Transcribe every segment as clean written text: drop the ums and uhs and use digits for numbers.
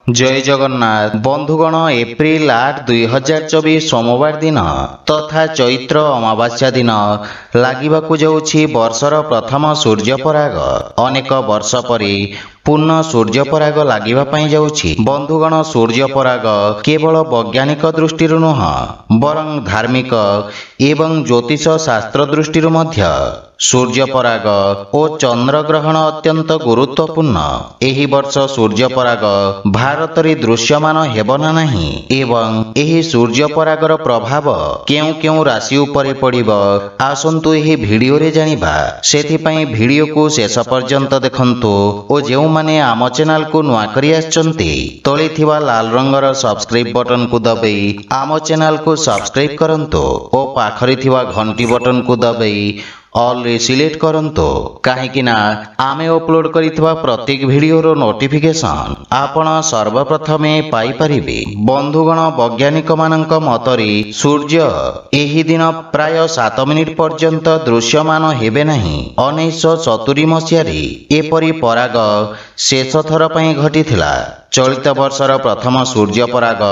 जय जगन्नाथ बंधुगण एप्रिल 8 2024 सोमवार दिन तथा चैत्र अमावास्या दिन लागिबाकु जाउछि वर्षर प्रथम सूर्यपराग। अनेक वर्ष परे पूर्ण सूर्यपराग लागिबा पई जाउछि। बंधुगण सूर्यपराग केवल वैज्ञानिक दृष्टि नुह बरं धार्मिक एवं ज्योतिष शास्त्र दृष्टि मध्य सूर्यपराग और चंद्रग्रहण अत्यंत गुरुत्वपूर्ण। एही वर्ष सूर्यपराग भारत रे दृश्यमान हेबना नहीं एवं एही सूर्यपरागर प्रभाव केउ केउ राशि उपरे पड़िबो आसंतु एही वीडियो रे जानिबा। सेथि पई वीडियो को शेष पर्यंत देखंतु ओ जेउ माने आम चैनल को नुआ करी आछंती तळे थिबा लाल रंगर सब्सक्राइब बटन को दबाई आम चैनल को सब्सक्राइब करंतु ओ पाखरे थिबा घंटी बटन को दबाई ऑल रे सिलेक्ट करंतु काहेकि ना आमे अपलोड करितबा प्रत्येक वीडियो रो नोटिफिकेशन आपण सर्वप्रथमे पाई परिबे। बंधुगण वैज्ञानिक मानक मतरे सूर्य एही दिन प्राय 7 मिनिट पर्यंत दृश्यमान हेबे नहीं। 1970 मसियारे एपरि पराग शेष थर पई घटिथिला। चलित वर्षर प्रथम सूर्य पराग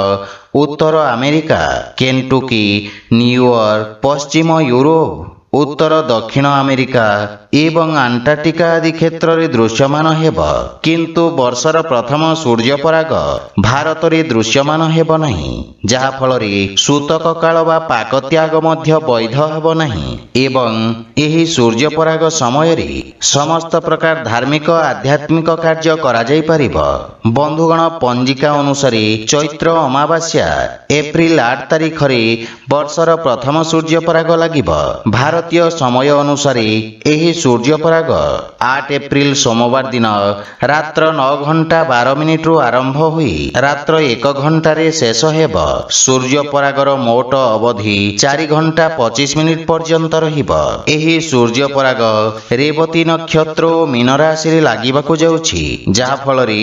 उत्तर अमेरिका, केंटुकी, न्यूयॉर्क, पश्चिम यूरोप, उत्तर दक्षिण अमेरिका एवं अंटार्कटिका आदि क्षेत्र रे दृश्यमान हेब, किंतु वर्षर प्रथम सूर्य पराग भारत रे दृश्यमान हेब नहीं, जहा फल रे सूतक काल बा पाक त्याग मध्य वैध हेब नहीं एवं एही सूर्य पराग समय रे समस्त प्रकार धार्मिक आध्यात्मिक कार्य करा जाई परिबो। बंधुगण पंजिका अनुसार चैत्र अमावास्या एप्रिल 8 तारिख रे वर्षर प्रथम सूर्य पराग लागिबो। भारतीय समय अनुसार एही सूर्य पराग 8 एप्रिल सोमवार दिन रात्र 9 घंटा 12 मिनिट रु आरंभ हुई रात्र 1 घंटा रे शेष हेब। सूर्य परागर मोट अवधि 4 घंटा 25 मिनिट पर्यंत रहिब। एही सूर्य पराग रेवती नक्षत्र और मीन राशि रे लागिबाकु जाउछि, जहा फल रे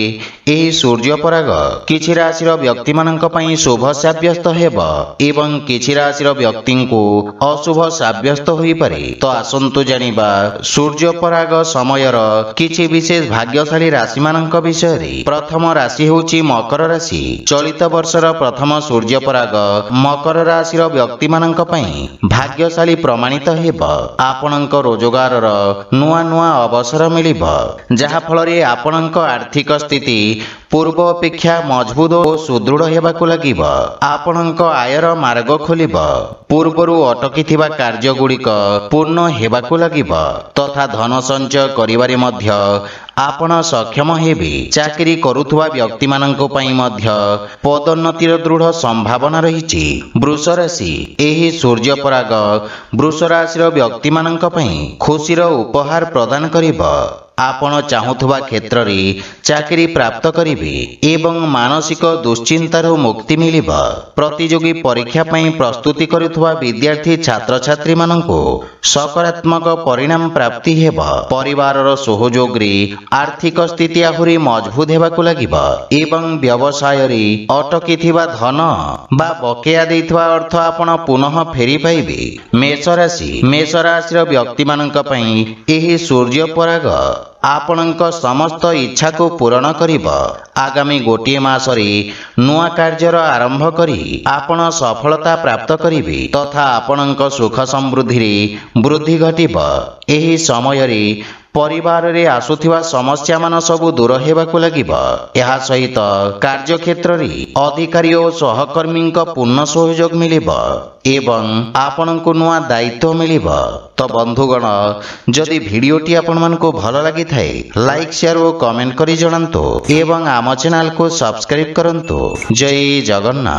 एही सूर्य पराग किछि राशिर व्यक्ति मानक पई शुभ साब्यस्त हेब एवं किछि राशिर व्यक्ति को अशुभ साब्यस्त होई पारे। तो आसंतु जानिबा सूर्य पराग समयर किछि विशेष भाग्यशाली राशि मानक विषय रे। प्रथम राशि होछि मकर राशि। चलित वर्षर प्रथम सूर्य पराग मकर राशिर व्यक्ति मानक पई भाग्यशाली प्रमाणित हेब। आपणक रोजगार नुआ नुआ अवसर मिलिब, जहा फल रे आपणक आर्थिक स्थिति पूर्व अपेक्षा मजबूत और सुदृढ़ हेबाकु लागिब। आपणक आयर मार्ग खोलिब। पूर्वरु अटकी कार्य गुड़िक पूर्ण हेबाकु लागिब तथा धन संचय करिवारे मध्य आपण सक्षम हेबे। चाकरी करुथुवा व्यक्ति मानक पई मध्य पदोन्नतिर दृढ़ संभावना रहिछि। वृष राशि एही सूर्य पराग वृष राशिर व्यक्ति मानक पई खुशीर उपहार प्रदान करिब। आपण चाहुथुवा क्षेत्र रे चाकरी प्राप्त करिबे एवं मानसिक दुश्चिंतार मुक्ति मिलिब। प्रतियोगी परीक्षा पई प्रस्तुति करुथुवा विद्यार्थी छात्र छात्री माननको सकारात्मक परिणाम प्राप्ति हेब। परिवारर सहयोग रे आर्थिक स्थिति आहुरी मजबूत हेबाकु लागिब एवं व्यवसाय रे अटकी थिबा धन बा बकेया देइथवा अर्थ आपण पुनः फेरी पाइबे। मेष राशिर व्यक्ति मानक पई एही सूर्य पराग आपणक समस्त इच्छा को पूर्ण करिब। आगामी गोटे मास रे नुआ कार्यर आरंभ करी आपण सफलता प्राप्त करिबे तथा आपणक सुख समृद्धि रे वृद्धि घटिब। एही समय रे परिवार रे आसुथिबा समस्या मान सबु दूर हेबाकु लागिब। एहा सहित कार्य क्षेत्र रे अधिकारी और सहकर्मी पूर्ण सहयोग मिलिब एवं आपनकु नुआ दायित्व मिलिब। तो बंधुगण जदि वीडियोटी आपण मानकु भल लागि थाए लाइक शेयर और कमेंट करी जणांतु एवं आम चैनल को सब्सक्राइब करंतु। जय जगन्नाथ।